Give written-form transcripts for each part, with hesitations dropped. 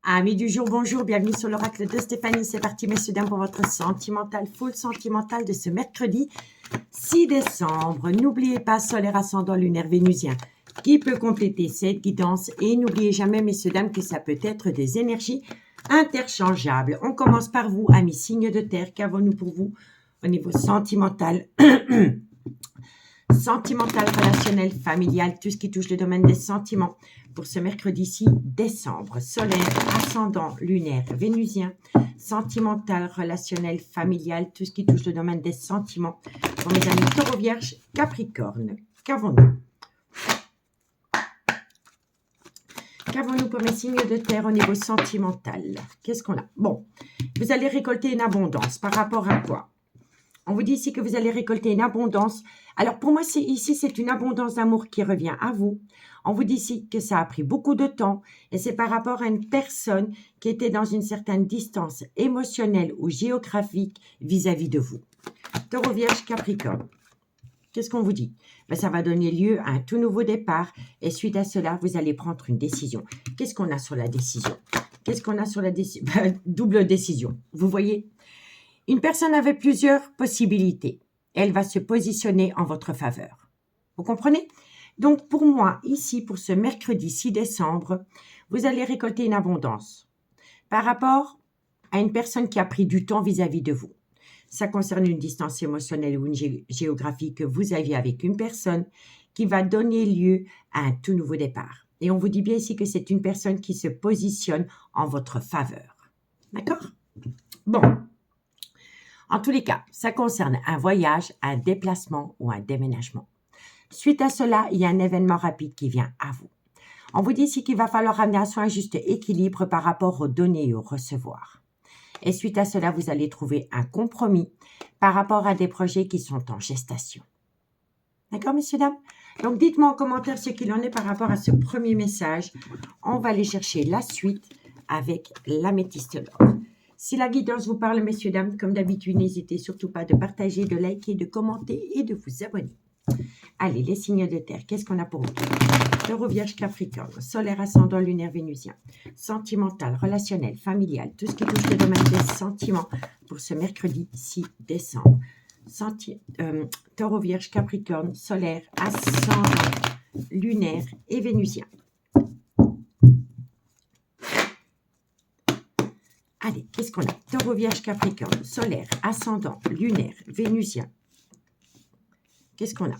Amis du jour, bonjour, bienvenue sur l'oracle de Stéphanie. C'est parti, messieurs, dames, pour votre sentimental, full sentimental de ce mercredi 6 décembre. N'oubliez pas, solaire ascendant lunaire vénusien qui peut compléter cette guidance. Et n'oubliez jamais, messieurs, dames, que ça peut être des énergies interchangeables. On commence par vous, amis signes de terre. Qu'avons-nous pour vous au niveau sentimental sentimental, relationnel, familial, tout ce qui touche le domaine des sentiments pour ce mercredi 6 décembre. Solaire, ascendant, lunaire, vénusien, sentimental, relationnel, familial, tout ce qui touche le domaine des sentiments pour mes amis taureau, vierge, capricorne. Qu'avons-nous? Qu'avons-nous pour mes signes de terre au niveau sentimental? Qu'est-ce qu'on a? Bon, vous allez récolter une abondance. Par rapport à quoi? On vous dit ici que vous allez récolter une abondance. Alors, pour moi, ici, c'est une abondance d'amour qui revient à vous. On vous dit ici que ça a pris beaucoup de temps et c'est par rapport à une personne qui était dans une certaine distance émotionnelle ou géographique vis-à-vis de vous. Taureau, vierge, capricorne. Qu'est-ce qu'on vous dit? Ben, ça va donner lieu à un tout nouveau départ et suite à cela, vous allez prendre une décision. Qu'est-ce qu'on a sur la décision? Qu'est-ce qu'on a sur la décision? Double décision. Vous voyez? Une personne avait plusieurs possibilités. Elle va se positionner en votre faveur. Vous comprenez? Donc, pour moi, ici, pour ce mercredi 6 décembre, vous allez récolter une abondance par rapport à une personne qui a pris du temps vis-à-vis de vous. Ça concerne une distance émotionnelle ou une géographie que vous aviez avec une personne qui va donner lieu à un tout nouveau départ. Et on vous dit bien ici que c'est une personne qui se positionne en votre faveur. D'accord? Bon. En tous les cas, ça concerne un voyage, un déplacement ou un déménagement. Suite à cela, il y a un événement rapide qui vient à vous. On vous dit ici qu'il va falloir ramener à soi un juste équilibre par rapport aux donner et aux recevoir. Et suite à cela, vous allez trouver un compromis par rapport à des projets qui sont en gestation. D'accord, messieurs, dames? Donc, dites-moi en commentaire ce qu'il en est par rapport à ce premier message. On va aller chercher la suite avec l'améthyste d'or. Si la guidance vous parle, messieurs, dames, comme d'habitude, n'hésitez surtout pas de partager, de liker, de commenter et de vous abonner. Allez, les signes de terre, qu'est-ce qu'on a pour vous? Taureau, vierge, capricorne, solaire, ascendant, lunaire, vénusien, sentimental, relationnel, familial, tout ce qui touche le domaine des sentiments pour ce mercredi 6 décembre. Taureau, vierge, capricorne, solaire, ascendant, lunaire et vénusien. Allez, qu'est-ce qu'on a? Taureau, vierge, capricorne, solaire, ascendant, lunaire, vénusien. Qu'est-ce qu'on a?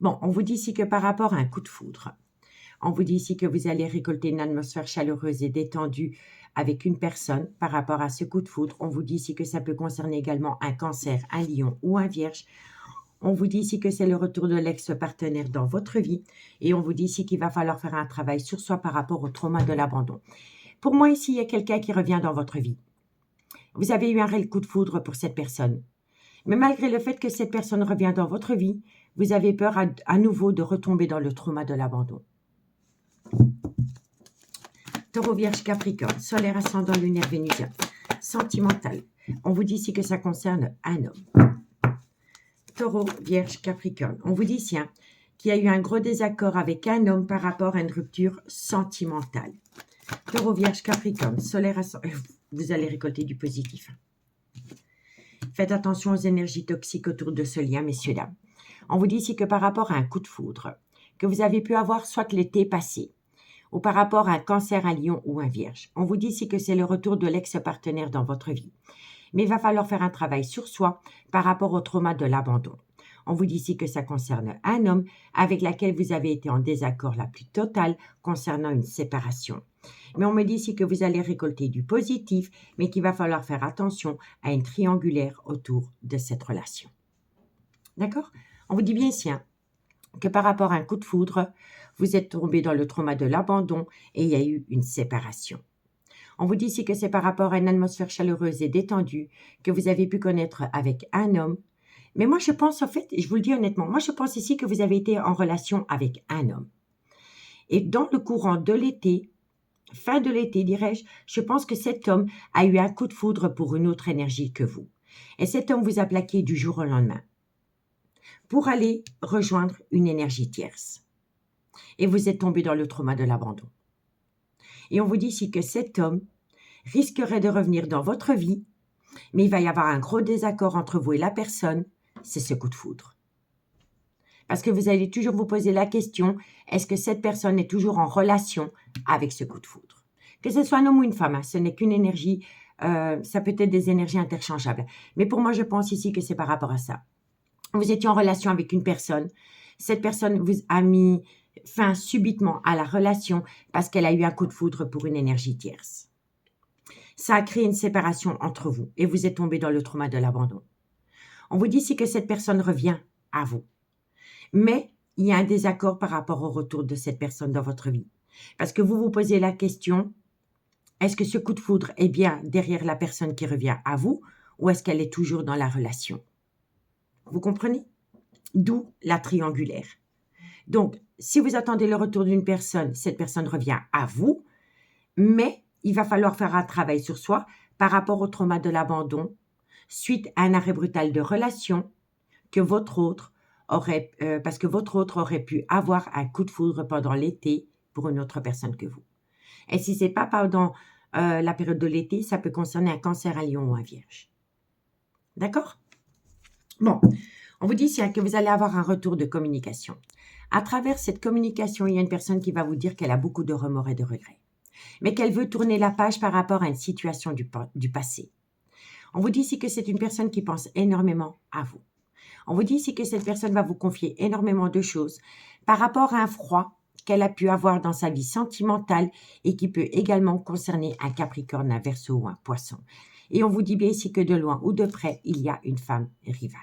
Bon, on vous dit ici que par rapport à un coup de foudre, on vous dit ici que vous allez récolter une atmosphère chaleureuse et détendue avec une personne par rapport à ce coup de foudre. On vous dit ici que ça peut concerner également un cancer, un lion ou un vierge. On vous dit ici que c'est le retour de l'ex-partenaire dans votre vie. Et on vous dit ici qu'il va falloir faire un travail sur soi par rapport au trauma de l'abandon. Pour moi, ici, il y a quelqu'un qui revient dans votre vie. Vous avez eu un réel coup de foudre pour cette personne. Mais malgré le fait que cette personne revient dans votre vie, vous avez peur à nouveau de retomber dans le trauma de l'abandon. Taureau, vierge, capricorne, solaire, ascendant, lunaire, vénusien, sentimental. On vous dit ici que ça concerne un homme. Taureau, vierge, capricorne. On vous dit ici qu'il y a eu un gros désaccord avec un homme par rapport à une rupture sentimentale. Taureau, vierge, capricorne, solaire, vous allez récolter du positif. Faites attention aux énergies toxiques autour de ce lien, messieurs, dames. On vous dit ici que par rapport à un coup de foudre que vous avez pu avoir soit l'été passé, ou par rapport à un cancer, un lion ou un vierge, on vous dit ici que c'est le retour de l'ex-partenaire dans votre vie. Mais il va falloir faire un travail sur soi par rapport au trauma de l'abandon. On vous dit ici que ça concerne un homme avec lequel vous avez été en désaccord la plus totale concernant une séparation. Mais on me dit ici que vous allez récolter du positif, mais qu'il va falloir faire attention à une triangulaire autour de cette relation. D'accord? On vous dit bien ici que par rapport à un coup de foudre, vous êtes tombé dans le trauma de l'abandon et il y a eu une séparation. On vous dit ici que c'est par rapport à une atmosphère chaleureuse et détendue que vous avez pu connaître avec un homme. Mais moi, je pense, en fait, je vous le dis honnêtement, moi, je pense ici que vous avez été en relation avec un homme. Et dans le courant de l'été, fin de l'été, dirais-je, je pense que cet homme a eu un coup de foudre pour une autre énergie que vous. Et cet homme vous a plaqué du jour au lendemain pour aller rejoindre une énergie tierce. Et vous êtes tombé dans le trauma de l'abandon. Et on vous dit ici que cet homme risquerait de revenir dans votre vie, mais il va y avoir un gros désaccord entre vous et la personne, c'est ce coup de foudre. Parce que vous allez toujours vous poser la question, est-ce que cette personne est toujours en relation avec ce coup de foudre? Que ce soit un homme ou une femme, hein, ce n'est qu'une énergie, ça peut être des énergies interchangeables. Mais pour moi, je pense ici que c'est par rapport à ça. Vous étiez en relation avec une personne, cette personne vous a mis fin subitement à la relation parce qu'elle a eu un coup de foudre pour une énergie tierce. Ça a créé une séparation entre vous et vous êtes tombé dans le trauma de l'abandon. On vous dit ici que cette personne revient à vous. Mais il y a un désaccord par rapport au retour de cette personne dans votre vie. Parce que vous vous posez la question, est-ce que ce coup de foudre est bien derrière la personne qui revient à vous ou est-ce qu'elle est toujours dans la relation? Vous comprenez? D'où la triangulaire. Donc, si vous attendez le retour d'une personne, cette personne revient à vous, mais il va falloir faire un travail sur soi par rapport au trauma de l'abandon suite à un arrêt brutal de relation que votre autre aurait, parce que votre autre aurait pu avoir un coup de foudre pendant l'été pour une autre personne que vous. Et si ce n'est pas pendant la période de l'été, ça peut concerner un cancer, un lion ou un vierge. D'accord? Bon, on vous dit ici que vous allez avoir un retour de communication. À travers cette communication, il y a une personne qui va vous dire qu'elle a beaucoup de remords et de regrets, mais qu'elle veut tourner la page par rapport à une situation du passé. On vous dit ici que c'est une personne qui pense énormément à vous. On vous dit ici que cette personne va vous confier énormément de choses par rapport à un froid qu'elle a pu avoir dans sa vie sentimentale et qui peut également concerner un Capricorne, un Verseau ou un Poisson. Et on vous dit bien ici que de loin ou de près, il y a une femme rivale.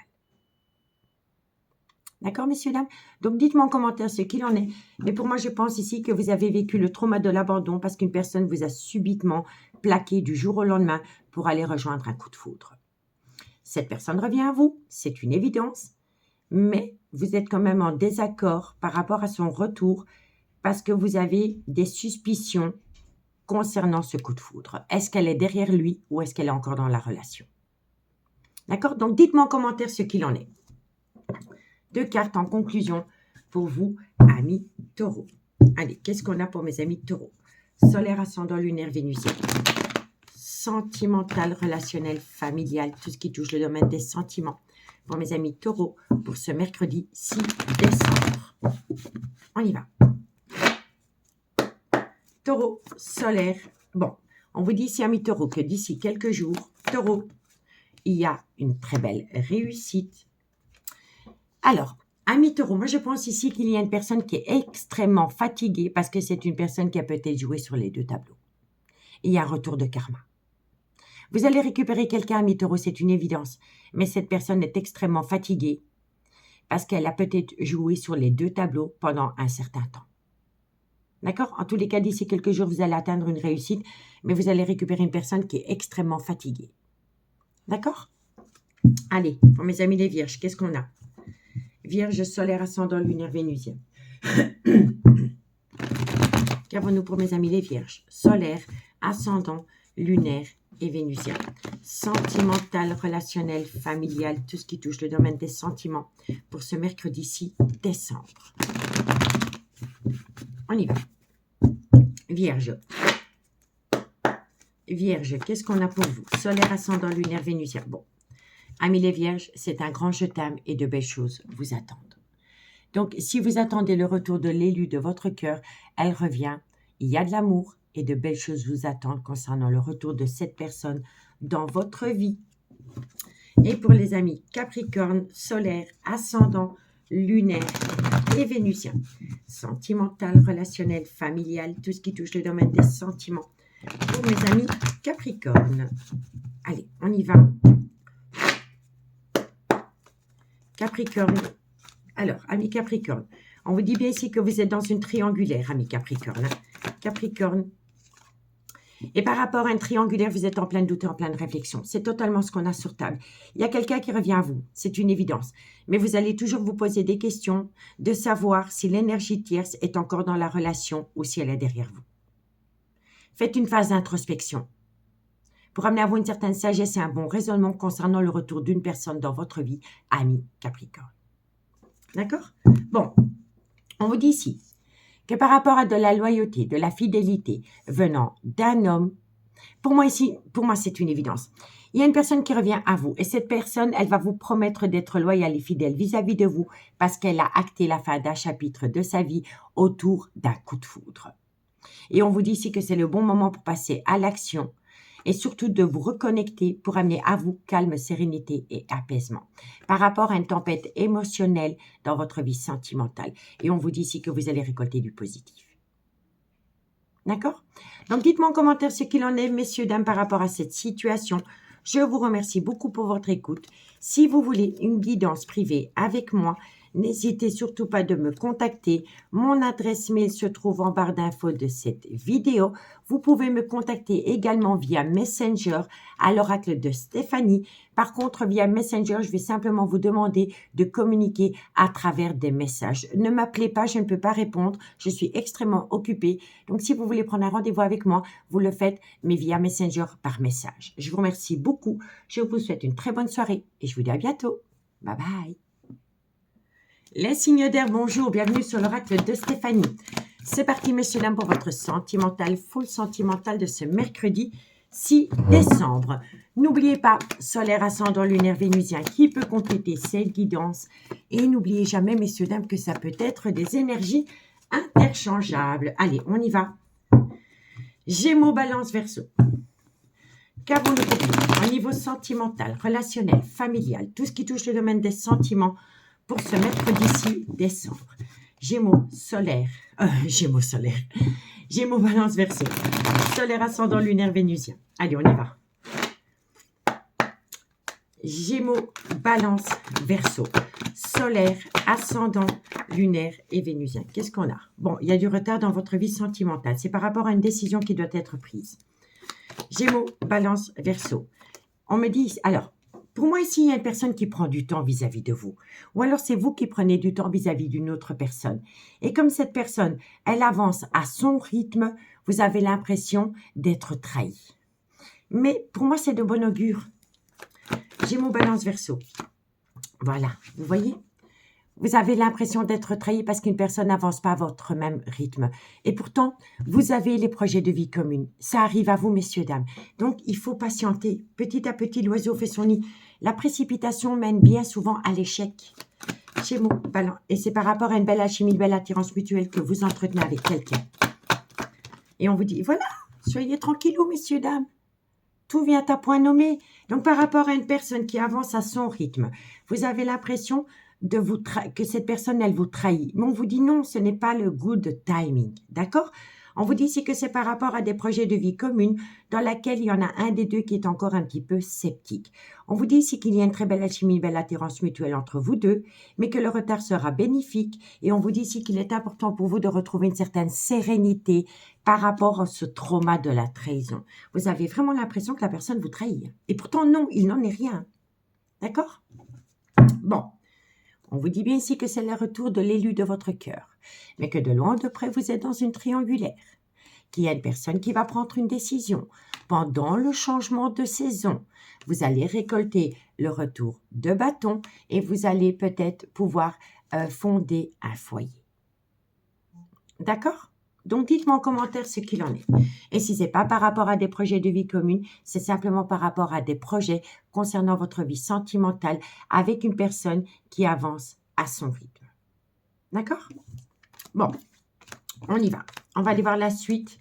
D'accord, messieurs, dames? Donc, dites-moi en commentaire ce qu'il en est. Mais pour moi, je pense ici que vous avez vécu le trauma de l'abandon parce qu'une personne vous a subitement plaqué du jour au lendemain pour aller rejoindre un coup de foudre. Cette personne revient à vous, c'est une évidence, mais vous êtes quand même en désaccord par rapport à son retour parce que vous avez des suspicions concernant ce coup de foudre. Est-ce qu'elle est derrière lui ou est-ce qu'elle est encore dans la relation? D'accord? Donc, dites-moi en commentaire ce qu'il en est. 2 cartes en conclusion pour vous, amis taureaux. Allez, qu'est-ce qu'on a pour mes amis taureaux? Solaire, ascendant, lunaire, vénusien. Sentimental, relationnel, familial, tout ce qui touche le domaine des sentiments. Pour mes amis taureaux, pour ce mercredi 6 décembre. On y va. Taureau, solaire. Bon, on vous dit ici, amis taureaux, que d'ici quelques jours, taureau, il y a une très belle réussite. Alors, amis taureaux, moi je pense ici qu'il y a une personne qui est extrêmement fatiguée parce que c'est une personne qui a peut-être joué sur les 2 tableaux. Il y a un retour de karma. Vous allez récupérer quelqu'un, amis taureaux, c'est une évidence. Mais cette personne est extrêmement fatiguée parce qu'elle a peut-être joué sur les 2 tableaux pendant un certain temps. D'accord? En tous les cas, d'ici quelques jours, vous allez atteindre une réussite, mais vous allez récupérer une personne qui est extrêmement fatiguée. D'accord? Allez, pour mes amis les vierges, qu'est-ce qu'on a? Vierge, solaire, ascendant, lunaire, vénusien. Qu'avons-nous pour mes amis les vierges? Solaire, ascendant, lunaire et vénusien. Sentimental, relationnel, familial, tout ce qui touche le domaine des sentiments pour ce mercredi 6 décembre. On y va. Vierge. Vierge, qu'est-ce qu'on a pour vous? Solaire, ascendant, lunaire, vénusien. Bon. Amis les vierges, c'est un grand je t'aime et de belles choses vous attendent. Donc, si vous attendez le retour de l'élu de votre cœur, elle revient. Il y a de l'amour et de belles choses vous attendent concernant le retour de cette personne dans votre vie. Et pour les amis Capricorne, solaire, ascendant, lunaire et vénusien. Sentimental, relationnel, familial, tout ce qui touche le domaine des sentiments. Pour mes amis Capricorne. Allez, on y va. Capricorne. Alors, amis Capricorne, on vous dit bien ici que vous êtes dans une triangulaire, amis Capricorne. Hein. Capricorne. Et par rapport à une triangulaire, vous êtes en plein doute et en pleine réflexion. C'est totalement ce qu'on a sur table. Il y a quelqu'un qui revient à vous, c'est une évidence. Mais vous allez toujours vous poser des questions de savoir si l'énergie tierce est encore dans la relation ou si elle est derrière vous. Faites une phase d'introspection pour amener à vous une certaine sagesse et un bon raisonnement concernant le retour d'une personne dans votre vie, ami Capricorne. D'accord? Bon, on vous dit ici que par rapport à de la loyauté, de la fidélité venant d'un homme, pour moi ici, pour moi c'est une évidence. Il y a une personne qui revient à vous et cette personne, elle va vous promettre d'être loyale et fidèle vis-à-vis de vous parce qu'elle a acté la fin d'un chapitre de sa vie autour d'un coup de foudre. Et on vous dit ici que c'est le bon moment pour passer à l'action et surtout de vous reconnecter pour amener à vous calme, sérénité et apaisement par rapport à une tempête émotionnelle dans votre vie sentimentale. Et on vous dit ici que vous allez récolter du positif. D'accord? Donc, dites-moi en commentaire ce qu'il en est, messieurs, dames, par rapport à cette situation. Je vous remercie beaucoup pour votre écoute. Si vous voulez une guidance privée avec moi, n'hésitez surtout pas de me contacter. Mon adresse mail se trouve en barre d'infos de cette vidéo. Vous pouvez me contacter également via Messenger à l'oracle de Stéphanie. Par contre, via Messenger, je vais simplement vous demander de communiquer à travers des messages. Ne m'appelez pas, je ne peux pas répondre. Je suis extrêmement occupée. Donc, si vous voulez prendre un rendez-vous avec moi, vous le faites, mais via Messenger par message. Je vous remercie beaucoup. Je vous souhaite une très bonne soirée et je vous dis à bientôt. Bye bye. Les signes d'air, bonjour, bienvenue sur l'oracle de Stéphanie. C'est parti, messieurs, dames, pour votre sentimental, full sentimental de ce mercredi 6 décembre. N'oubliez pas, solaire, ascendant, lunaire, vénusien, qui peut compléter cette guidance. Et n'oubliez jamais, messieurs, dames, que ça peut être des énergies interchangeables. Allez, on y va. Gémeaux, balance, verseau. Qu'avons-nous au niveau sentimental, relationnel, familial, tout ce qui touche le domaine des sentiments pour ce mercredi 6 décembre. Gémeaux solaire, Gémeaux balance verseau, solaire ascendant lunaire vénusien. Allez, on y va. Gémeaux balance verseau, solaire ascendant lunaire et vénusien. Qu'est-ce qu'on a? Bon, il y a du retard dans votre vie sentimentale. C'est par rapport à une décision qui doit être prise. Gémeaux balance verseau. On me dit, alors, pour moi, ici, il y a une personne qui prend du temps vis-à-vis de vous. Ou alors, c'est vous qui prenez du temps vis-à-vis d'une autre personne. Et comme cette personne, elle avance à son rythme, vous avez l'impression d'être trahi. Mais pour moi, c'est de bon augure. Gémeaux, balance, verseau. Voilà, vous voyez? Vous avez l'impression d'être trahi parce qu'une personne n'avance pas à votre même rythme. Et pourtant, vous avez les projets de vie communs. Ça arrive à vous, messieurs, dames. Donc, il faut patienter. Petit à petit, l'oiseau fait son nid. La précipitation mène bien souvent à l'échec. Gémeaux, balance. Et c'est par rapport à une belle alchimie, une belle attirance mutuelle que vous entretenez avec quelqu'un. Et on vous dit, voilà, soyez tranquillou, messieurs, dames. Tout vient à point nommé. Donc, par rapport à une personne qui avance à son rythme, vous avez l'impression que cette personne, elle vous trahit. Mais on vous dit non, ce n'est pas le good timing. D'accord? On vous dit ici que c'est par rapport à des projets de vie communs dans lesquels il y en a un des deux qui est encore un petit peu sceptique. On vous dit ici qu'il y a une très belle alchimie, une belle attirance mutuelle entre vous deux, mais que le retard sera bénéfique. Et on vous dit ici qu'il est important pour vous de retrouver une certaine sérénité par rapport à ce trauma de la trahison. Vous avez vraiment l'impression que la personne vous trahit. Et pourtant, non, il n'en est rien. D'accord? Bon. On vous dit bien ici que c'est le retour de l'élu de votre cœur, mais que de loin de près, vous êtes dans une triangulaire, qu'il y a une personne qui va prendre une décision. Pendant le changement de saison, vous allez récolter le retour de bâton et vous allez peut-être pouvoir fonder un foyer. D'accord? Donc, dites-moi en commentaire ce qu'il en est. Et si ce n'est pas par rapport à des projets de vie communs, c'est simplement par rapport à des projets concernant votre vie sentimentale avec une personne qui avance à son rythme. D'accord? Bon, on y va. On va aller voir la suite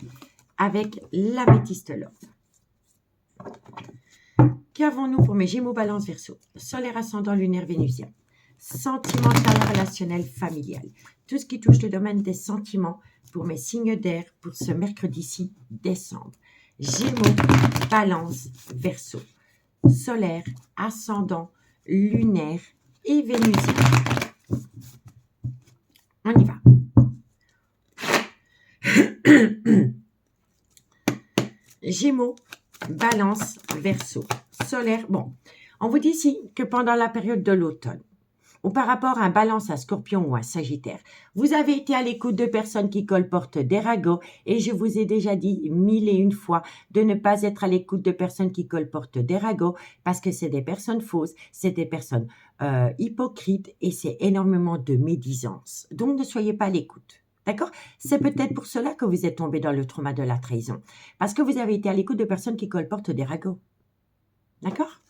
avec l'améthyste love. Qu'avons-nous pour mes Gémeaux, balance, verseau, solaire, ascendant, lunaire, vénusien, sentimental, relationnel, familial, tout ce qui touche le domaine des sentiments pour mes signes d'air pour ce mercredi 6 décembre. Gémeaux, balance, verseau, solaire, ascendant, lunaire et vénusien. On y va. Gémeaux, balance, verseau, solaire. Bon, on vous dit ici que pendant la période de l'automne, ou par rapport à un balance, un scorpion ou un sagittaire, vous avez été à l'écoute de personnes qui colportent des ragots et je vous ai déjà dit 1001 fois de ne pas être à l'écoute de personnes qui colportent des ragots parce que c'est des personnes fausses, c'est des personnes hypocrites et c'est énormément de médisance. Donc ne soyez pas à l'écoute. D'accord? C'est peut-être pour cela que vous êtes tombé dans le trauma de la trahison. Parce que vous avez été à l'écoute de personnes qui colportent des ragots. D'accord?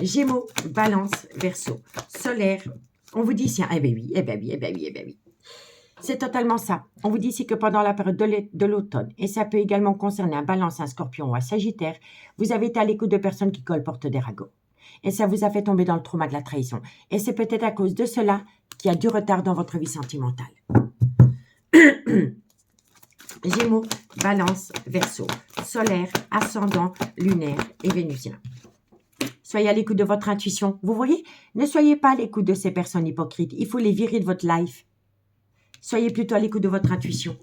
Gémeaux, Balance, Verseau, Solaire. On vous dit ici, eh bien oui, eh bien oui, eh bien oui, eh bien oui. C'est totalement ça. On vous dit ici que pendant la période de l'automne, et ça peut également concerner un Balance, un Scorpion ou un Sagittaire, vous avez été à l'écoute de personnes qui colportent des ragots. Et ça vous a fait tomber dans le trauma de la trahison. Et c'est peut-être à cause de cela qu'il y a du retard dans votre vie sentimentale. Gémeaux, Balance, Verseau, Solaire, Ascendant, Lunaire et Vénusien. Soyez à l'écoute de votre intuition. Vous voyez, ne soyez pas à l'écoute de ces personnes hypocrites. Il faut les virer de votre life. Soyez plutôt à l'écoute de votre intuition.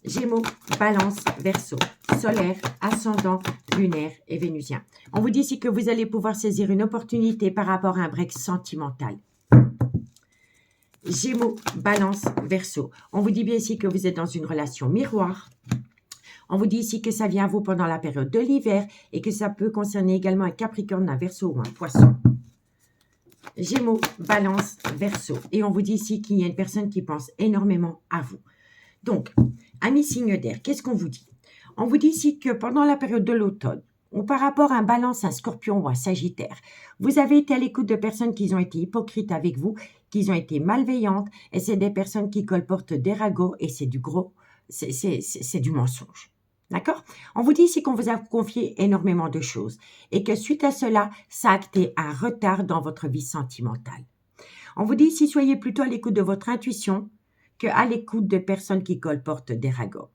Gémeaux, Balance, Verseau, Solaire, Ascendant, Lunaire et Vénusien. On vous dit ici que vous allez pouvoir saisir une opportunité par rapport à un break sentimental. Gémeaux, Balance, Verseau. On vous dit bien ici que vous êtes dans une relation miroir. On vous dit ici que ça vient à vous pendant la période de l'hiver et que ça peut concerner également un Capricorne, un Verseau ou un Poisson. Gémeaux, Balance, Verseau. Et on vous dit ici qu'il y a une personne qui pense énormément à vous. Donc, amis signes d'air, qu'est-ce qu'on vous dit? On vous dit ici que pendant la période de l'automne, ou par rapport à un Balance, un Scorpion ou un Sagittaire, vous avez été à l'écoute de personnes qui ont été hypocrites avec vous, qui ont été malveillantes, et c'est des personnes qui colportent des ragots, et c'est du gros, c'est du mensonge. D'accord? On vous dit ici qu'on vous a confié énormément de choses, et que suite à cela, ça a acté un retard dans votre vie sentimentale. On vous dit ici, soyez plutôt à l'écoute de votre intuition, qu'à l'écoute de personnes qui colportent des ragots.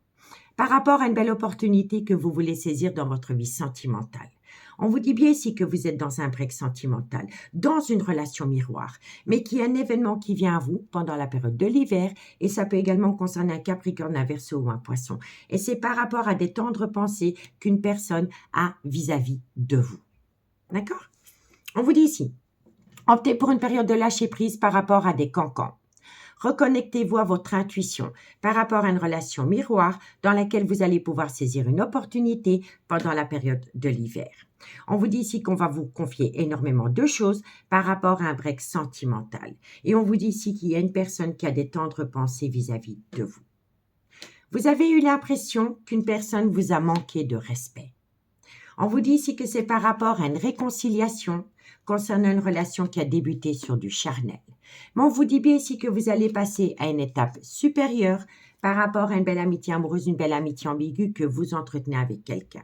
Par rapport à une belle opportunité que vous voulez saisir dans votre vie sentimentale. On vous dit bien ici que vous êtes dans un break sentimental, dans une relation miroir, mais qu'il y a un événement qui vient à vous pendant la période de l'hiver, et ça peut également concerner un Capricorne, un Verseau ou un Poisson. Et c'est par rapport à des tendres pensées qu'une personne a vis-à-vis de vous. D'accord? On vous dit ici, optez pour une période de lâcher prise par rapport à des cancans. Reconnectez-vous à votre intuition par rapport à une relation miroir dans laquelle vous allez pouvoir saisir une opportunité pendant la période de l'hiver. On vous dit ici qu'on va vous confier énormément de choses par rapport à un break sentimental. Et on vous dit ici qu'il y a une personne qui a des tendres pensées vis-à-vis de vous. Vous avez eu l'impression qu'une personne vous a manqué de respect. On vous dit ici que c'est par rapport à une réconciliation concernant une relation qui a débuté sur du charnel. Mais on vous dit bien ici que vous allez passer à une étape supérieure par rapport à une belle amitié amoureuse, une belle amitié ambiguë que vous entretenez avec quelqu'un.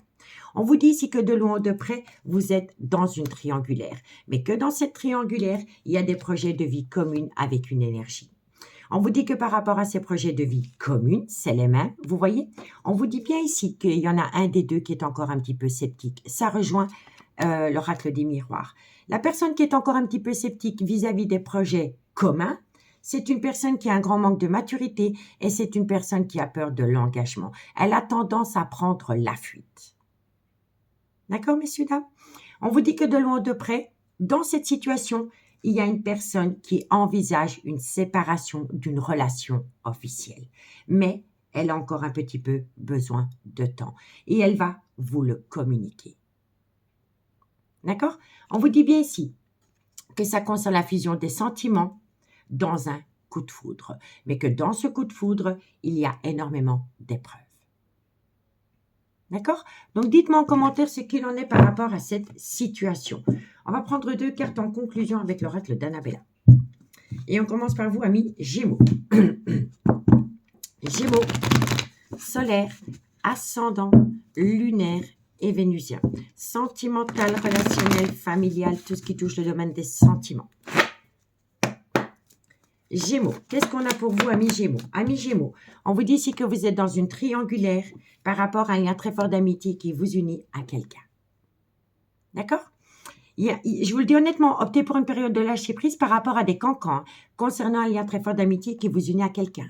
On vous dit ici que de loin ou de près, vous êtes dans une triangulaire, mais que dans cette triangulaire, il y a des projets de vie communs avec une énergie. On vous dit que par rapport à ces projets de vie communs, c'est les mêmes, vous voyez. On vous dit bien ici qu'il y en a un des deux qui est encore un petit peu sceptique. Ça rejoint l'oracle des miroirs. La personne qui est encore un petit peu sceptique vis-à-vis des projets communs, c'est une personne qui a un grand manque de maturité et c'est une personne qui a peur de l'engagement. Elle a tendance à prendre la fuite. D'accord, messieurs, dames? On vous dit que de loin ou de près, dans cette situation, il y a une personne qui envisage une séparation d'une relation officielle. Mais elle a encore un petit peu besoin de temps et elle va vous le communiquer. D'accord? On vous dit bien ici que ça concerne la fusion des sentiments dans un coup de foudre, mais que dans ce coup de foudre, il y a énormément d'épreuves. D'accord? Donc, dites-moi en commentaire ce qu'il en est par rapport à cette situation. On va prendre 2 cartes en conclusion avec l'oracle d'Annabella. Et on commence par vous, amis Gémeaux. Gémeaux, solaire, ascendant, lunaire et vénusien. Sentimental, relationnel, familial, tout ce qui touche le domaine des sentiments. Gémeaux, qu'est-ce qu'on a pour vous, amis Gémeaux? Amis Gémeaux, on vous dit ici que vous êtes dans une triangulaire par rapport à un lien très fort d'amitié qui vous unit à quelqu'un. D'accord? Je vous le dis honnêtement, optez pour une période de lâcher prise par rapport à des cancans concernant un lien très fort d'amitié qui vous unit à quelqu'un.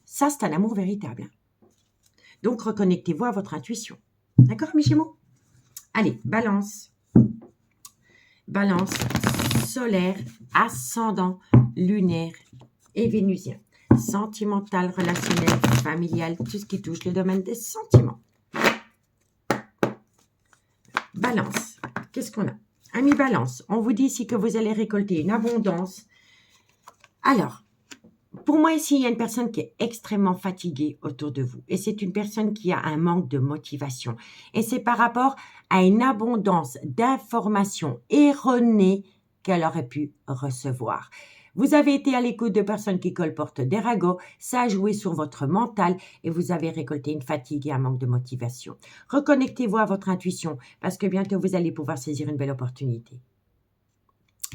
Ça, c'est un amour véritable. Donc, reconnectez-vous à votre intuition. D'accord, mes Gémeaux? Allez, Balance. Balance, solaire, ascendant, lunaire et vénusien. Sentimental, relationnel, familial, tout ce qui touche le domaine des sentiments. Balance, qu'est-ce qu'on a? Amis Balance, on vous dit ici que vous allez récolter une abondance. Alors, Pour moi, ici, il y a une personne qui est extrêmement fatiguée autour de vous. Et c'est une personne qui a un manque de motivation. Et c'est par rapport à une abondance d'informations erronées qu'elle aurait pu recevoir. Vous avez été à l'écoute de personnes qui colportent des ragots, ça a joué sur votre mental et vous avez récolté une fatigue et un manque de motivation. Reconnectez-vous à votre intuition parce que bientôt vous allez pouvoir saisir une belle opportunité.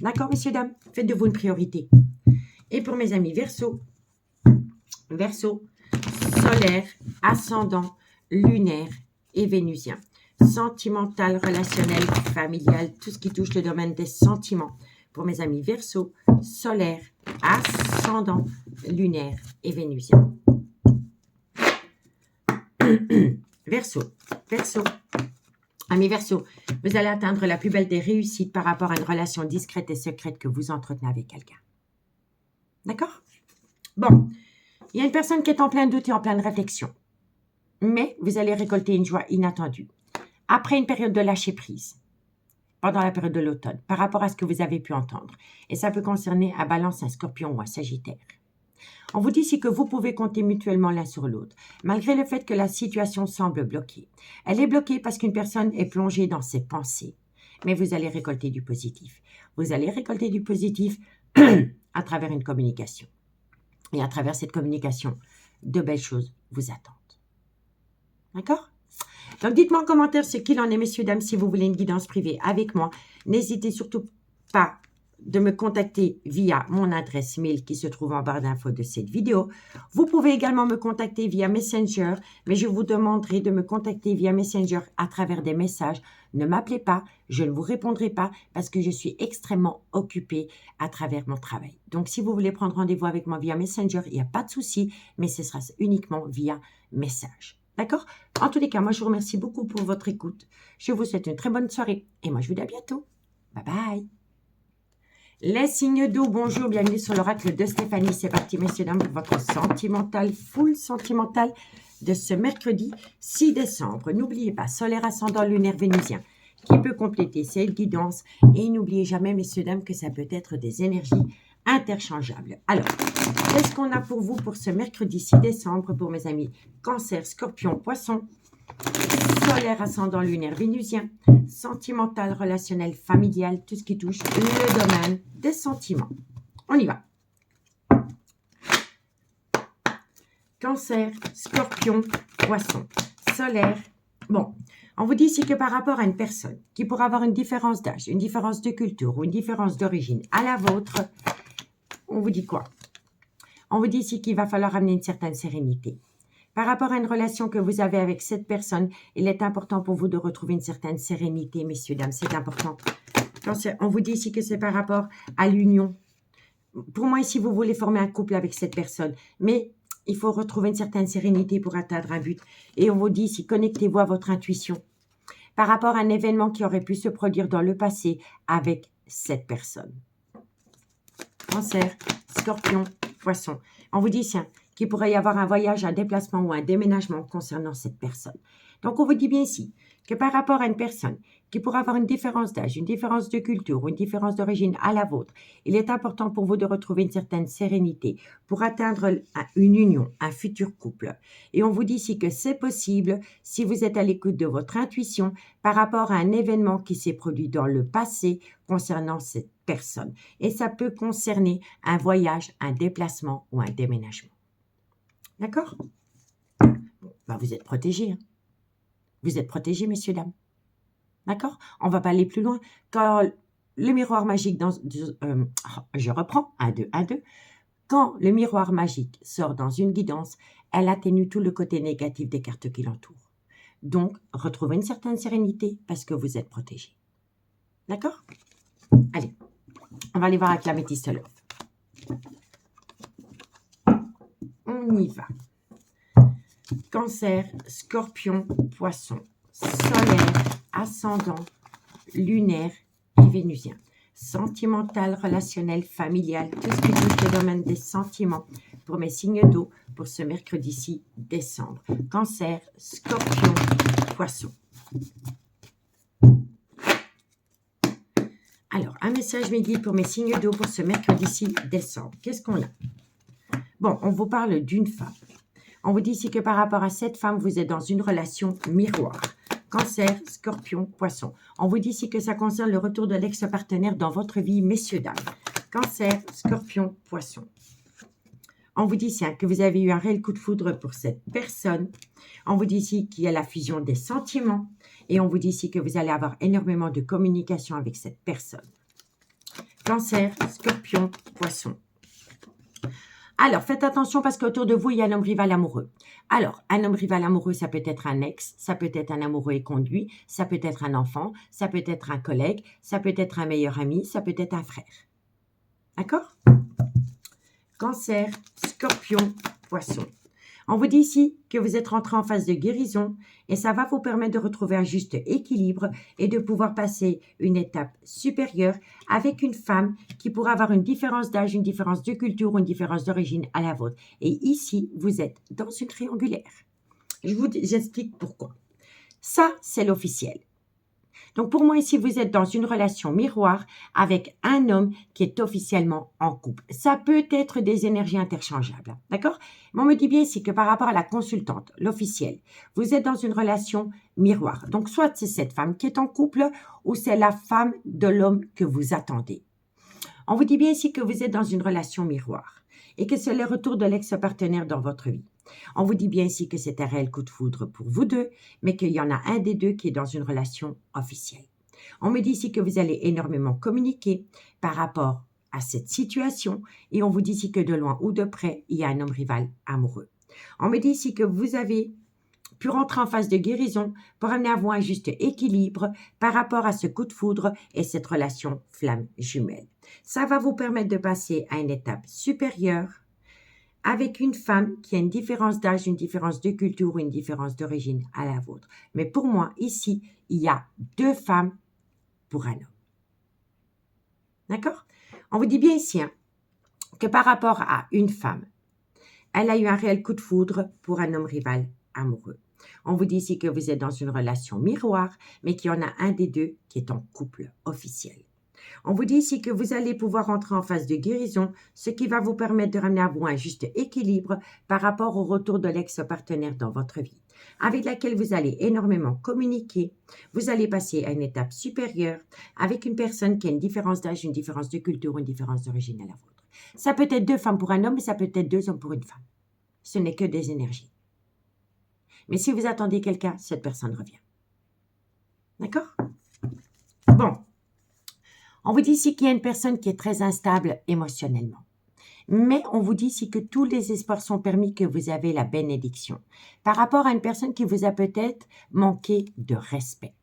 D'accord, messieurs, dames? Faites de vous une priorité. Et pour mes amis Verseau, solaire, ascendant, lunaire et vénusien. Sentimental, relationnel, familial, tout ce qui touche le domaine des sentiments. Pour mes amis Verseau, solaire, ascendant, lunaire et vénusien. Verseau. Amis Verseau, vous allez atteindre la plus belle des réussites par rapport à une relation discrète et secrète que vous entretenez avec quelqu'un. D'accord? Bon, il y a une personne qui est en plein doute et en pleine réflexion. Mais vous allez récolter une joie inattendue. Après une période de lâcher prise, pendant la période de l'automne, par rapport à ce que vous avez pu entendre. Et ça peut concerner un Balance, un Scorpion ou un Sagittaire. On vous dit ici que vous pouvez compter mutuellement l'un sur l'autre, malgré le fait que la situation semble bloquée. Elle est bloquée parce qu'une personne est plongée dans ses pensées. Mais vous allez récolter du positif. Vous allez récolter du positif à travers une communication. Et à travers cette communication, de belles choses vous attendent. D'accord? Donc, dites-moi en commentaire ce qu'il en est, messieurs, dames, si vous voulez une guidance privée avec moi. N'hésitez surtout pas de me contacter via mon adresse mail qui se trouve en barre d'infos de cette vidéo. Vous pouvez également me contacter via Messenger, mais je vous demanderai de me contacter via Messenger à travers des messages. Ne m'appelez pas, je ne vous répondrai pas parce que je suis extrêmement occupée à travers mon travail. Donc, si vous voulez prendre rendez-vous avec moi via Messenger, il n'y a pas de souci, mais ce sera uniquement via message. D'accord? En tous les cas, moi, je vous remercie beaucoup pour votre écoute. Je vous souhaite une très bonne soirée et moi, je vous dis à bientôt. Bye bye! Les signes d'eau, bonjour, bienvenue sur l'oracle de Stéphanie. C'est parti, messieurs, dames, pour votre sentimental, full sentimental de ce mercredi 6 décembre. N'oubliez pas, solaire, ascendant, lunaire, vénusien, qui peut compléter cette guidance. Et n'oubliez jamais, messieurs, dames, que ça peut être des énergies interchangeables. Alors, qu'est-ce qu'on a pour vous pour ce mercredi 6 décembre pour mes amis Cancer, Scorpion, Poisson, solaire, ascendant, lunaire, vénusien, sentimental, relationnel, familial, tout ce qui touche le domaine des sentiments. On y va. Cancer, Scorpion, Poisson, solaire. Bon, on vous dit ici que par rapport à une personne qui pourrait avoir une différence d'âge, une différence de culture ou une différence d'origine à la vôtre, on vous dit quoi? On vous dit ici qu'il va falloir amener une certaine sérénité. Par rapport à une relation que vous avez avec cette personne, il est important pour vous de retrouver une certaine sérénité, messieurs, dames. C'est important. On vous dit ici que c'est par rapport à l'union. Pour moi, ici, vous voulez former un couple avec cette personne. Mais il faut retrouver une certaine sérénité pour atteindre un but. Et on vous dit ici, connectez-vous à votre intuition. Par rapport à un événement qui aurait pu se produire dans le passé avec cette personne. Cancer, Scorpion, Poisson. On vous dit ici qu'il pourrait y avoir un voyage, un déplacement ou un déménagement concernant cette personne. Donc, on vous dit bien ici que par rapport à une personne qui pourrait avoir une différence d'âge, une différence de culture ou une différence d'origine à la vôtre, il est important pour vous de retrouver une certaine sérénité pour atteindre une union, un futur couple. Et on vous dit ici que c'est possible si vous êtes à l'écoute de votre intuition par rapport à un événement qui s'est produit dans le passé concernant cette personne. Et ça peut concerner un voyage, un déplacement ou un déménagement. D'accord? Ben vous êtes protégés. Hein? Vous êtes protégés, messieurs, dames. D'accord? On ne va pas aller plus loin. Quand le miroir magique, je reprends, 1, 2, 1, 2. Quand le miroir magique sort dans une guidance, elle atténue tout le côté négatif des cartes qui l'entourent. Donc, retrouvez une certaine sérénité parce que vous êtes protégés. D'accord? Allez, on va aller voir avec la métisse love. On y va. Cancer, Scorpion, Poisson, solaire, ascendant, lunaire et vénusien. Sentimental, relationnel, familial, tout ce qui touche le domaine des sentiments pour mes signes d'eau pour ce mercredi 6 décembre. Cancer, Scorpion, Poisson. Alors, un message mes guides pour mes signes d'eau pour ce mercredi 6 décembre. Qu'est-ce qu'on a? Bon, on vous parle d'une femme. On vous dit ici que par rapport à cette femme, vous êtes dans une relation miroir. Cancer, Scorpion, Poisson. On vous dit ici que ça concerne le retour de l'ex-partenaire dans votre vie, messieurs, dames. Cancer, Scorpion, Poisson. On vous dit ici que vous avez eu un réel coup de foudre pour cette personne. On vous dit ici qu'il y a la fusion des sentiments. Et on vous dit ici que vous allez avoir énormément de communication avec cette personne. Cancer, Scorpion, Poisson. Alors, faites attention parce qu'autour de vous, il y a un homme rival amoureux. Alors, un homme rival amoureux, ça peut être un ex, ça peut être un amoureux éconduit, ça peut être un enfant, ça peut être un collègue, ça peut être un meilleur ami, ça peut être un frère. D'accord? Cancer, Scorpion, Poisson. On vous dit ici que vous êtes rentré en phase de guérison et ça va vous permettre de retrouver un juste équilibre et de pouvoir passer une étape supérieure avec une femme qui pourra avoir une différence d'âge, une différence de culture ou une différence d'origine à la vôtre. Et ici, vous êtes dans une triangulaire. J'explique pourquoi. Ça, c'est l'officiel. Donc, pour moi, ici, vous êtes dans une relation miroir avec un homme qui est officiellement en couple. Ça peut être des énergies interchangeables, d'accord? Mais on me dit bien ici que par rapport à la consultante, l'officiel, vous êtes dans une relation miroir. Donc, soit c'est cette femme qui est en couple ou c'est la femme de l'homme que vous attendez. On vous dit bien ici que vous êtes dans une relation miroir et que c'est le retour de l'ex-partenaire dans votre vie. On vous dit bien ici que c'est un réel coup de foudre pour vous deux, mais qu'il y en a un des deux qui est dans une relation officielle. On me dit ici que vous allez énormément communiquer par rapport à cette situation et on vous dit ici que de loin ou de près, il y a un homme rival amoureux. On me dit ici que vous avez pu rentrer en phase de guérison pour amener à vous un juste équilibre par rapport à ce coup de foudre et cette relation flamme jumelle. Ça va vous permettre de passer à une étape supérieure avec une femme qui a une différence d'âge, une différence de culture ou une différence d'origine à la vôtre. Mais pour moi, ici, il y a deux femmes pour un homme. D'accord? On vous dit bien ici que par rapport à une femme, elle a eu un réel coup de foudre pour un homme rival amoureux. On vous dit ici que vous êtes dans une relation miroir, mais qu'il y en a un des deux qui est en couple officiel. On vous dit ici que vous allez pouvoir entrer en phase de guérison, ce qui va vous permettre de ramener à vous un juste équilibre par rapport au retour de l'ex-partenaire dans votre vie, avec laquelle vous allez énormément communiquer. Vous allez passer à une étape supérieure avec une personne qui a une différence d'âge, une différence de culture, une différence d'origine à la vôtre. Ça peut être deux femmes pour un homme, mais ça peut être deux hommes pour une femme. Ce n'est que des énergies. Mais si vous attendez quelqu'un, cette personne revient. D'accord? Bon. On vous dit ici qu'il y a une personne qui est très instable émotionnellement. Mais on vous dit ici que tous les espoirs sont permis, que vous avez la bénédiction. Par rapport à une personne qui vous a peut-être manqué de respect.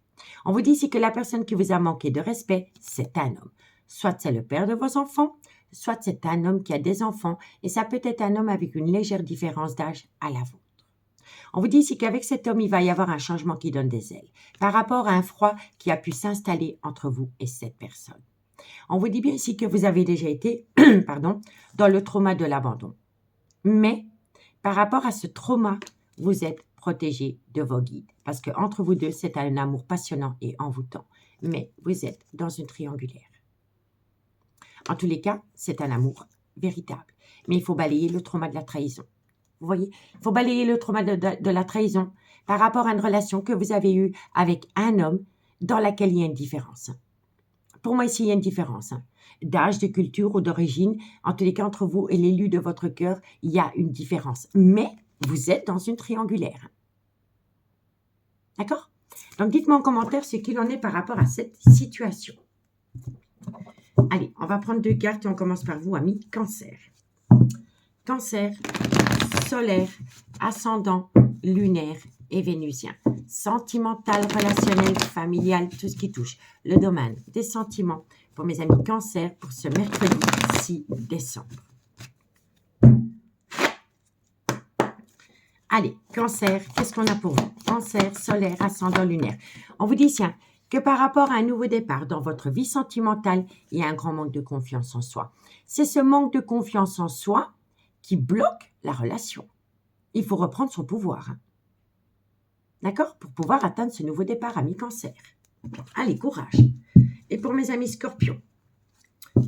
On vous dit ici que la personne qui vous a manqué de respect, c'est un homme. Soit c'est le père de vos enfants, soit c'est un homme qui a des enfants. Et ça peut être un homme avec une légère différence d'âge à la vôtre. On vous dit ici qu'avec cet homme, il va y avoir un changement qui donne des ailes. Par rapport à un froid qui a pu s'installer entre vous et cette personne. On vous dit bien ici que vous avez déjà été dans le trauma de l'abandon. Mais par rapport à ce trauma, vous êtes protégé de vos guides. Parce qu'entre vous deux, c'est un amour passionnant et envoûtant. Mais vous êtes dans une triangulaire. En tous les cas, c'est un amour véritable. Mais il faut balayer le trauma de la trahison. Vous voyez, il faut balayer le trauma de la trahison par rapport à une relation que vous avez eue avec un homme dans laquelle il y a une différence. Pour moi, ici, il y a une différence d'âge, de culture ou d'origine. En tous les cas, entre vous et l'élu de votre cœur, il y a une différence. Mais vous êtes dans une triangulaire. D'accord? Donc, dites-moi en commentaire ce qu'il en est par rapport à cette situation. Allez, on va prendre deux cartes et on commence par vous, amis Cancer. Cancer, solaire, ascendant, lunaire et vénusien. Sentimental, relationnel, familial, tout ce qui touche le domaine des sentiments pour mes amis Cancer pour ce mercredi 6 décembre. Allez, Cancer, qu'est-ce qu'on a pour vous? Cancer, solaire, ascendant, lunaire. On vous dit ici que par rapport à un nouveau départ dans votre vie sentimentale, il y a un grand manque de confiance en soi. C'est ce manque de confiance en soi qui bloque la relation. Il faut reprendre son pouvoir. D'accord? Pour pouvoir atteindre ce nouveau départ, amis Cancer. Allez, courage. Et pour mes amis Scorpion.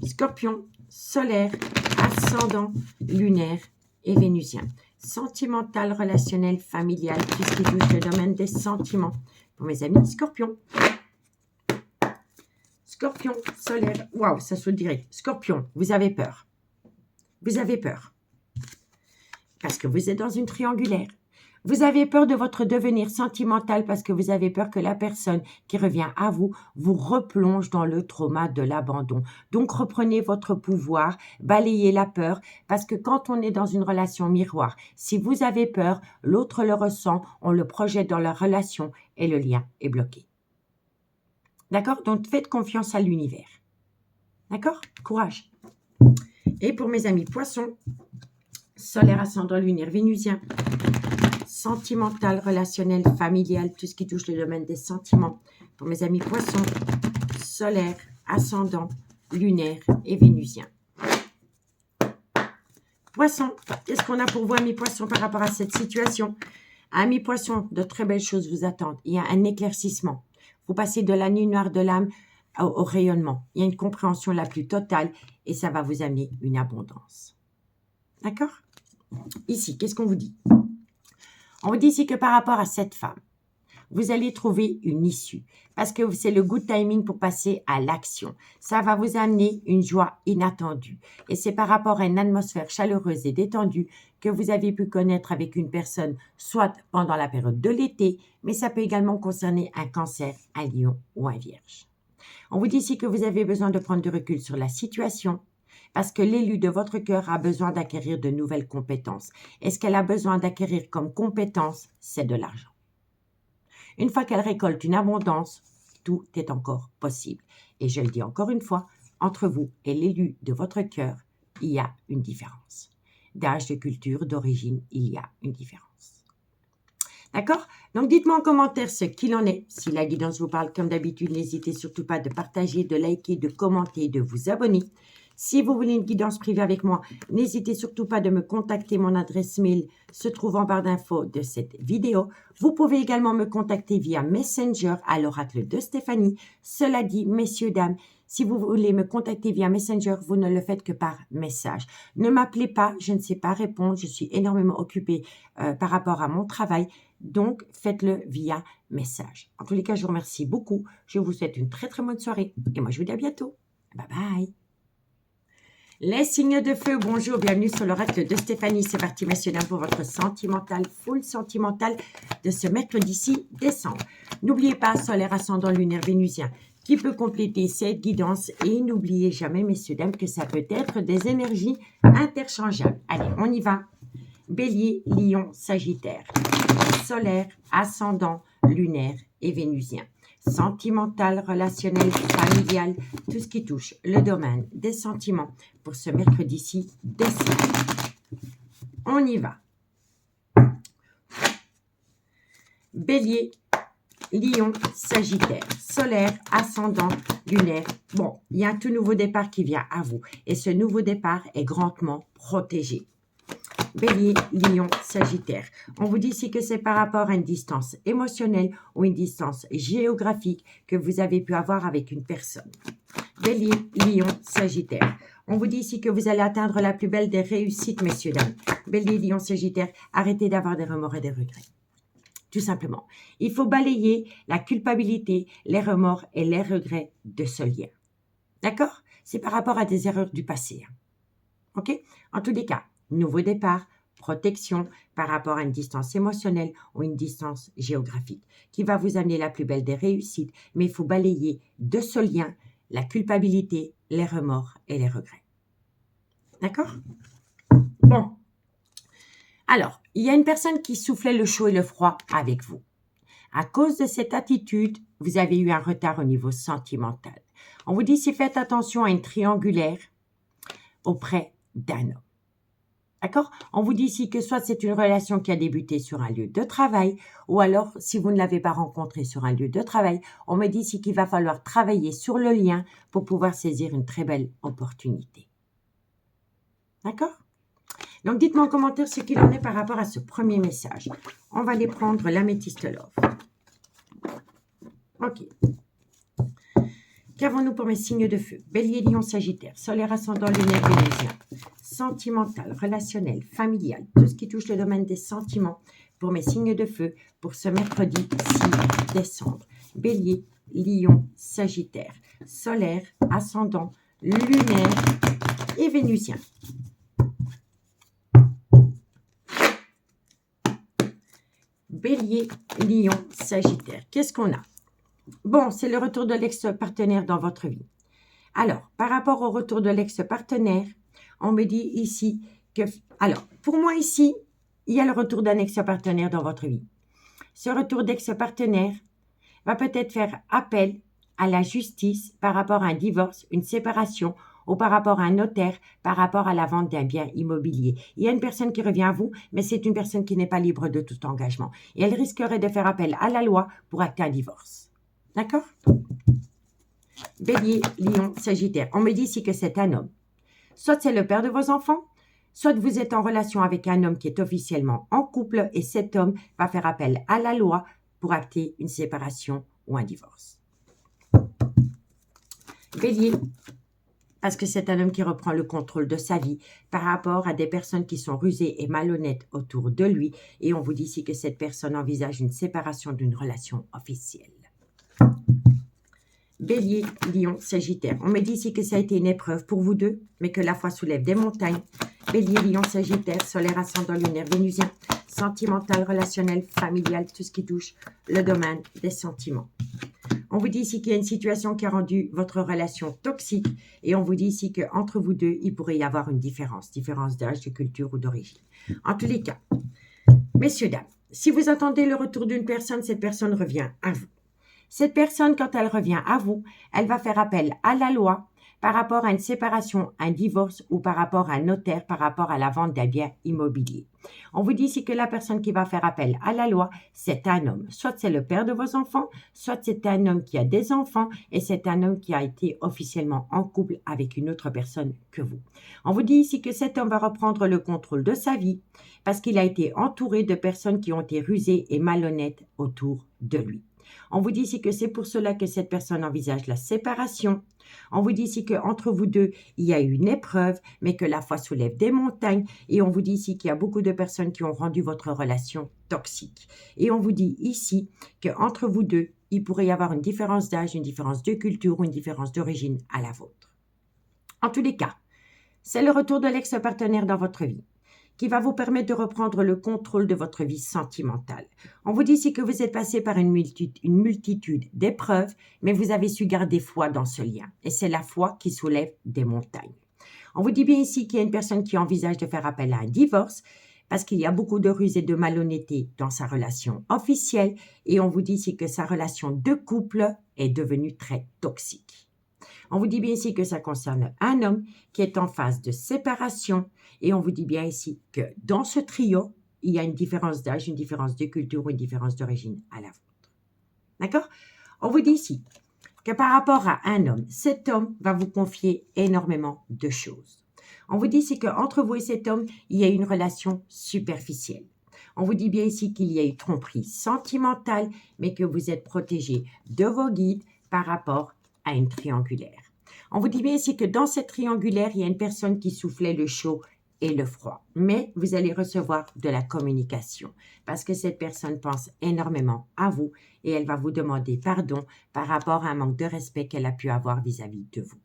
Scorpion, solaire, ascendant, lunaire et vénusien. Sentimental, relationnel, familial, tout ce qui touche le domaine des sentiments. Pour mes amis, Scorpion. Scorpion, solaire. Waouh, ça saute direct. Scorpion, vous avez peur. Vous avez peur. Parce que vous êtes dans une triangulaire. Vous avez peur de votre devenir sentimental parce que vous avez peur que la personne qui revient à vous vous replonge dans le trauma de l'abandon. Donc, reprenez votre pouvoir, balayez la peur parce que quand on est dans une relation miroir, si vous avez peur, l'autre le ressent, on le projette dans la relation et le lien est bloqué. D'accord? Donc, faites confiance à l'univers. D'accord? Courage. Et pour mes amis poissons, solaire, ascendant, lunaire, vénusien, sentimental, relationnel, familial, tout ce qui touche le domaine des sentiments. Pour mes amis poissons, solaire, ascendant, lunaire et vénusien. Poissons, qu'est-ce qu'on a pour vous, amis poissons, par rapport à cette situation? Amis poissons, de très belles choses vous attendent. Il y a un éclaircissement. Vous passez de la nuit noire de l'âme au rayonnement. Il y a une compréhension la plus totale et ça va vous amener une abondance. D'accord? Ici, qu'est-ce qu'on vous dit? On vous dit ici que par rapport à cette femme, vous allez trouver une issue parce que c'est le good timing pour passer à l'action. Ça va vous amener une joie inattendue. Et c'est par rapport à une atmosphère chaleureuse et détendue que vous avez pu connaître avec une personne, soit pendant la période de l'été, mais ça peut également concerner un cancer, un lion ou un vierge. On vous dit ici que vous avez besoin de prendre du recul sur la situation, parce que l'élu de votre cœur a besoin d'acquérir de nouvelles compétences. Et ce qu'elle a besoin d'acquérir comme compétence, c'est de l'argent. Une fois qu'elle récolte une abondance, tout est encore possible. Et je le dis encore une fois, entre vous et l'élu de votre cœur, il y a une différence. D'âge, de culture, d'origine, il y a une différence. D'accord? Donc, dites-moi en commentaire ce qu'il en est. Si la guidance vous parle, comme d'habitude, n'hésitez surtout pas de partager, de liker, de commenter, de vous abonner. Si vous voulez une guidance privée avec moi, n'hésitez surtout pas de me contacter. Mon adresse mail se trouve en barre d'infos de cette vidéo. Vous pouvez également me contacter via Messenger à l'oracle de Stéphanie. Cela dit, messieurs, dames, si vous voulez me contacter via Messenger, vous ne le faites que par message. Ne m'appelez pas, je ne sais pas répondre. Je suis énormément occupée par rapport à mon travail. Donc, faites-le via message. En tous les cas, je vous remercie beaucoup. Je vous souhaite une très très bonne soirée. Et moi, je vous dis à bientôt. Bye bye. Les signes de feu, bonjour, bienvenue sur l'oracle de Stéphanie. C'est parti, messieurs, dames, pour votre sentimental, full sentimental de ce mercredi 6 décembre. N'oubliez pas, solaire, ascendant, lunaire, vénusien, qui peut compléter cette guidance. Et n'oubliez jamais, messieurs, dames, que ça peut être des énergies interchangeables. Allez, on y va. Bélier, lion, sagittaire, solaire, ascendant, lunaire et vénusien. Sentimental, relationnel, familial, tout ce qui touche le domaine des sentiments pour ce mercredi 6 décembre. On y va. Bélier, lion, sagittaire, solaire, ascendant, lunaire. Bon, il y a un tout nouveau départ qui vient à vous et ce nouveau départ est grandement protégé. Bélier, lion, sagittaire. On vous dit ici que c'est par rapport à une distance émotionnelle ou une distance géographique que vous avez pu avoir avec une personne. Bélier, lion, sagittaire. On vous dit ici que vous allez atteindre la plus belle des réussites, messieurs, dames. Bélier, lion, sagittaire, arrêtez d'avoir des remords et des regrets. Tout simplement. Il faut balayer la culpabilité, les remords et les regrets de ce lien. D'accord? C'est par rapport à des erreurs du passé. OK? En tous les cas, nouveau départ, protection par rapport à une distance émotionnelle ou une distance géographique qui va vous amener la plus belle des réussites, mais il faut balayer de ce lien la culpabilité, les remords et les regrets. D'accord? Bon. Alors, il y a une personne qui soufflait le chaud et le froid avec vous. À cause de cette attitude, vous avez eu un retard au niveau sentimental. On vous dit si faites attention à une triangulaire auprès d'un homme. D'accord? On vous dit ici que soit c'est une relation qui a débuté sur un lieu de travail, ou alors, si vous ne l'avez pas rencontré sur un lieu de travail, on me dit ici qu'il va falloir travailler sur le lien pour pouvoir saisir une très belle opportunité. D'accord? Donc, dites-moi en commentaire ce qu'il en est par rapport à ce premier message. On va aller prendre l'améthyste love. OK. Qu'avons-nous pour mes signes de feu? Bélier, lion, sagittaire, solaire, ascendant, lunaire, vénusien. sentimental, relationnel, familial, tout ce qui touche le domaine des sentiments pour mes signes de feu pour ce mercredi 6 décembre. Bélier, Lion, Sagittaire, solaire, ascendant, lunaire et vénusien. Bélier, Lion, Sagittaire. Qu'est-ce qu'on a? Bon, c'est le retour de l'ex-partenaire dans votre vie. Alors, par rapport au retour de l'ex-partenaire, on me dit ici que... Alors, pour moi ici, il y a le retour d'un ex-partenaire dans votre vie. Ce retour d'ex-partenaire va peut-être faire appel à la justice par rapport à un divorce, une séparation ou par rapport à un notaire, par rapport à la vente d'un bien immobilier. Il y a une personne qui revient à vous, mais c'est une personne qui n'est pas libre de tout engagement. Et elle risquerait de faire appel à la loi pour acter un divorce. D'accord? Bélier, Lion, Sagittaire. On me dit ici que c'est un homme. Soit c'est le père de vos enfants, soit vous êtes en relation avec un homme qui est officiellement en couple et cet homme va faire appel à la loi pour acter une séparation ou un divorce. Bélier, parce que c'est un homme qui reprend le contrôle de sa vie par rapport à des personnes qui sont rusées et malhonnêtes autour de lui et on vous dit ici que cette personne envisage une séparation d'une relation officielle. Bélier, Lion, Sagittaire. On me dit ici que ça a été une épreuve pour vous deux, mais que la foi soulève des montagnes. Bélier, Lion, Sagittaire, solaire, ascendant, lunaire, vénusien, sentimental, relationnel, familial, tout ce qui touche le domaine des sentiments. On vous dit ici qu'il y a une situation qui a rendu votre relation toxique et on vous dit ici qu'entre vous deux, il pourrait y avoir une différence d'âge, de culture ou d'origine. En tous les cas, messieurs, dames, si vous attendez le retour d'une personne, cette personne revient à vous. Cette personne, quand elle revient à vous, elle va faire appel à la loi par rapport à une séparation, un divorce ou par rapport à un notaire, par rapport à la vente d'un bien immobilier. On vous dit ici que la personne qui va faire appel à la loi, c'est un homme. Soit c'est le père de vos enfants, soit c'est un homme qui a des enfants et c'est un homme qui a été officiellement en couple avec une autre personne que vous. On vous dit ici que cet homme va reprendre le contrôle de sa vie parce qu'il a été entouré de personnes qui ont été rusées et malhonnêtes autour de lui. On vous dit ici que c'est pour cela que cette personne envisage la séparation. On vous dit ici qu'entre vous deux, il y a eu une épreuve, mais que la foi soulève des montagnes. Et on vous dit ici qu'il y a beaucoup de personnes qui ont rendu votre relation toxique. Et on vous dit ici qu'entre vous deux, il pourrait y avoir une différence d'âge, une différence de culture ou une différence d'origine à la vôtre. En tous les cas, c'est le retour de l'ex-partenaire dans votre vie qui va vous permettre de reprendre le contrôle de votre vie sentimentale. On vous dit ici que vous êtes passé par une multitude d'épreuves, mais vous avez su garder foi dans ce lien. Et c'est la foi qui soulève des montagnes. On vous dit bien ici qu'il y a une personne qui envisage de faire appel à un divorce, parce qu'il y a beaucoup de ruse et de malhonnêteté dans sa relation officielle, et on vous dit ici que sa relation de couple est devenue très toxique. On vous dit bien ici que ça concerne un homme qui est en phase de séparation et on vous dit bien ici que dans ce trio, il y a une différence d'âge, une différence de culture ou une différence d'origine à la vôtre. D'accord? On vous dit ici que par rapport à un homme, cet homme va vous confier énormément de choses. On vous dit ici qu'entre vous et cet homme, il y a une relation superficielle. On vous dit bien ici qu'il y a eu tromperie sentimentale, mais que vous êtes protégé de vos guides par rapport à une triangulaire. On vous dit bien ici que dans cette triangulaire, il y a une personne qui soufflait le chaud et le froid. Mais vous allez recevoir de la communication parce que cette personne pense énormément à vous et elle va vous demander pardon par rapport à un manque de respect qu'elle a pu avoir vis-à-vis de vous.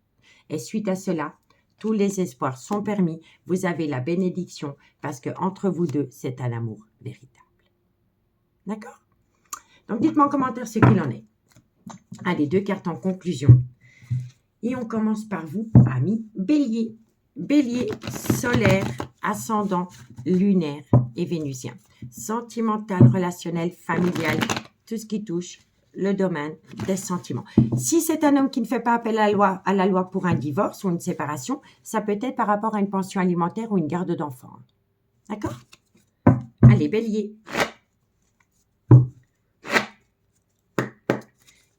Et suite à cela, tous les espoirs sont permis. Vous avez la bénédiction parce qu'entre vous deux, c'est un amour véritable. D'accord? Donc, dites-moi en commentaire ce qu'il en est. Allez, 2 cartes en conclusion. Et on commence par vous, amis Bélier. Bélier, solaire, ascendant, lunaire et vénusien. Sentimental, relationnel, familial, tout ce qui touche le domaine des sentiments. Si c'est un homme qui ne fait pas appel à la loi pour un divorce ou une séparation, ça peut être par rapport à une pension alimentaire ou une garde d'enfants. D'accord? Allez, Bélier.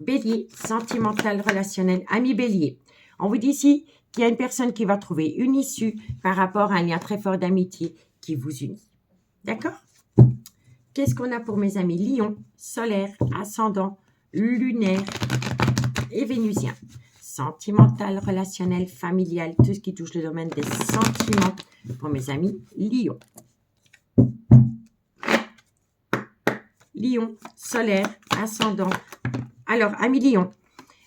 Bélier, sentimental, relationnel, ami Bélier. On vous dit ici qu'il y a une personne qui va trouver une issue par rapport à un lien très fort d'amitié qui vous unit. D'accord? Qu'est-ce qu'on a pour mes amis Lion, solaire, ascendant, lunaire et vénusien. Sentimental, relationnel, familial, tout ce qui touche le domaine des sentiments pour mes amis Lion. Lion, solaire, ascendant. Alors, amis Lion,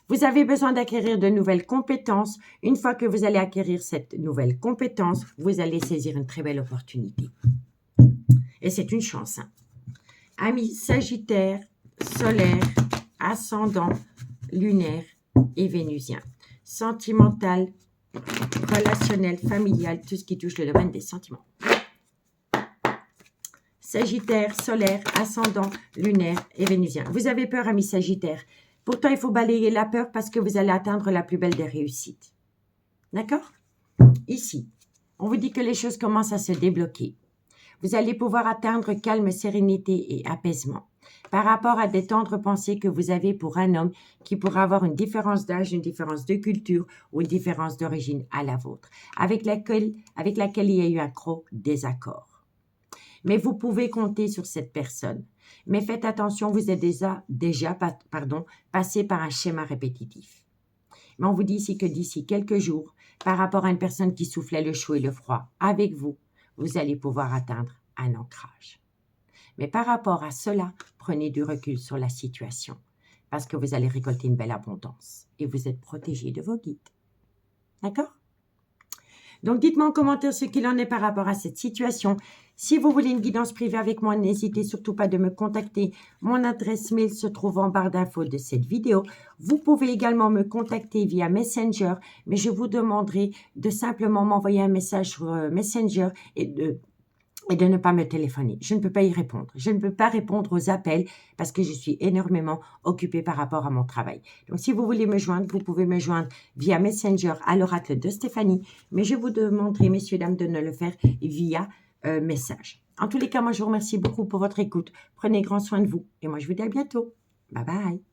vous avez besoin d'acquérir de nouvelles compétences. Une fois que vous allez acquérir cette nouvelle compétence, vous allez saisir une très belle opportunité. Et c'est une chance. Hein. Amis Sagittaire, solaire, ascendant, lunaire et vénusien. Sentimental, relationnel, familial, tout ce qui touche le domaine des sentiments. Sagittaire, solaire, ascendant, lunaire et vénusien. Vous avez peur, amis Sagittaire. Pourtant, il faut balayer la peur parce que vous allez atteindre la plus belle des réussites. D'accord? Ici, on vous dit que les choses commencent à se débloquer. Vous allez pouvoir atteindre calme, sérénité et apaisement par rapport à des tendres pensées que vous avez pour un homme qui pourra avoir une différence d'âge, une différence de culture ou une différence d'origine à la vôtre, avec laquelle il y a eu un gros désaccord. Mais vous pouvez compter sur cette personne. Mais faites attention, vous êtes déjà passé par un schéma répétitif. Mais on vous dit ici que d'ici quelques jours, par rapport à une personne qui soufflait le chaud et le froid, avec vous, vous allez pouvoir atteindre un ancrage. Mais par rapport à cela, prenez du recul sur la situation parce que vous allez récolter une belle abondance et vous êtes protégé de vos guides. D'accord? Donc, dites-moi en commentaire ce qu'il en est par rapport à cette situation. Si vous voulez une guidance privée avec moi, n'hésitez surtout pas de me contacter. Mon adresse mail se trouve en barre d'infos de cette vidéo. Vous pouvez également me contacter via Messenger, mais je vous demanderai de simplement m'envoyer un message sur Messenger et de ne pas me téléphoner. Je ne peux pas y répondre. Je ne peux pas répondre aux appels parce que je suis énormément occupée par rapport à mon travail. Donc, si vous voulez me joindre, vous pouvez me joindre via Messenger à l'oracle de Stéphanie, mais je vous demanderai, messieurs, dames, de ne le faire via message. En tous les cas, moi, je vous remercie beaucoup pour votre écoute. Prenez grand soin de vous et moi, je vous dis à bientôt. Bye bye.